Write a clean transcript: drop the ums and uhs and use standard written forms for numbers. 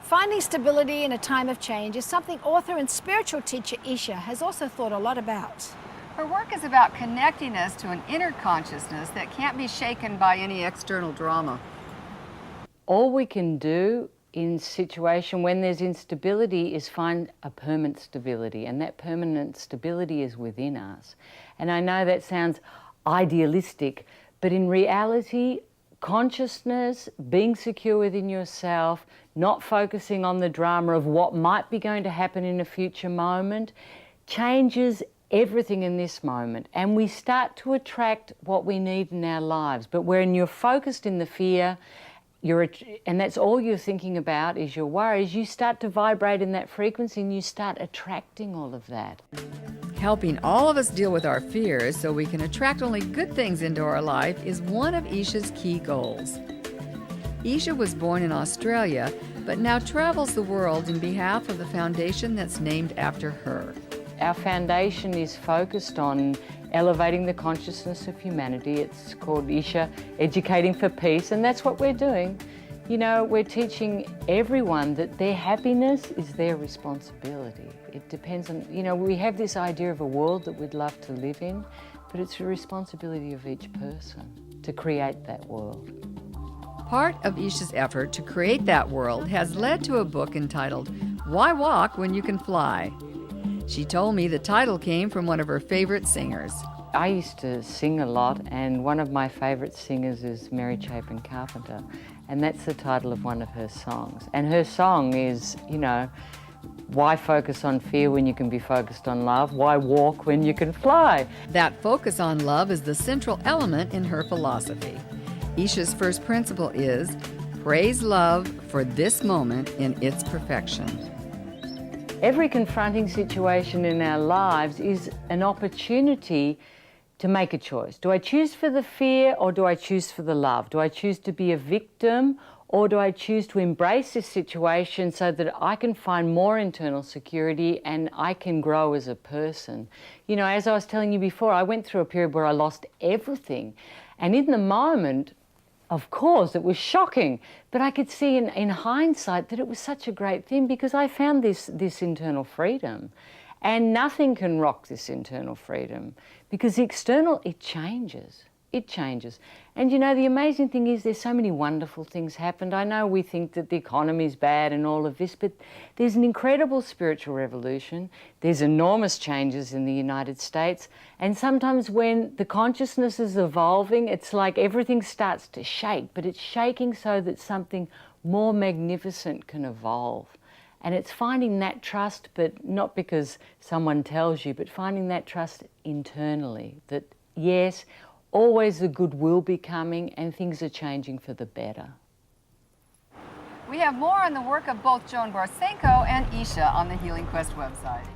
Finding stability in a time of change is something author and spiritual teacher Isha has also thought a lot about. Her work is about connecting us to an inner consciousness that can't be shaken by any external drama. All we can do in situation when there's instability is find a permanent stability, and that permanent stability is within us. And I know that sounds idealistic, but in reality, consciousness, being secure within yourself, not focusing on the drama of what might be going to happen in a future moment, changes everything in this moment. And we start to attract what we need in our lives. But when you're focused in the fear, and that's all you're thinking about is your worries, you start to vibrate in that frequency and you start attracting all of that. Helping all of us deal with our fears so we can attract only good things into our life is one of Isha's key goals. Isha was born in Australia, but now travels the world in behalf of the foundation that's named after her. Our foundation is focused on elevating the consciousness of humanity. It's called Isha, Educating for Peace, and that's what we're doing. You know, we're teaching everyone that their happiness is their responsibility. It depends on, you know, we have this idea of a world that we'd love to live in, but it's the responsibility of each person to create that world. Part of Isha's effort to create that world has led to a book entitled Why Walk When You Can Fly? She told me the title came from one of her favorite singers. I used to sing a lot, and one of my favourite singers is Mary Chapin Carpenter, and that's the title of one of her songs. And her song is, you know, why focus on fear when you can be focused on love? Why walk when you can fly? That focus on love is the central element in her philosophy. Isha's first principle is praise love for this moment in its perfection. Every confronting situation in our lives is an opportunity to make a choice. Do I choose for the fear or do I choose for the love? Do I choose to be a victim or do I choose to embrace this situation so that I can find more internal security and I can grow as a person? You know, as I was telling you before, I went through a period where I lost everything. And in the moment, of course, it was shocking, but I could see in hindsight that it was such a great thing because I found this internal freedom. And nothing can rock this internal freedom because the external, it changes. It changes. And you know, the amazing thing is there's so many wonderful things happened. I know we think that the economy's bad and all of this, but there's an incredible spiritual revolution. There's enormous changes in the United States. And sometimes when the consciousness is evolving, it's like everything starts to shake, but it's shaking so that something more magnificent can evolve. And it's finding that trust, but not because someone tells you, but finding that trust internally that, yes, always the good will be coming and things are changing for the better. We have more on the work of both Joan Barsenko and Isha on the Healing Quest website.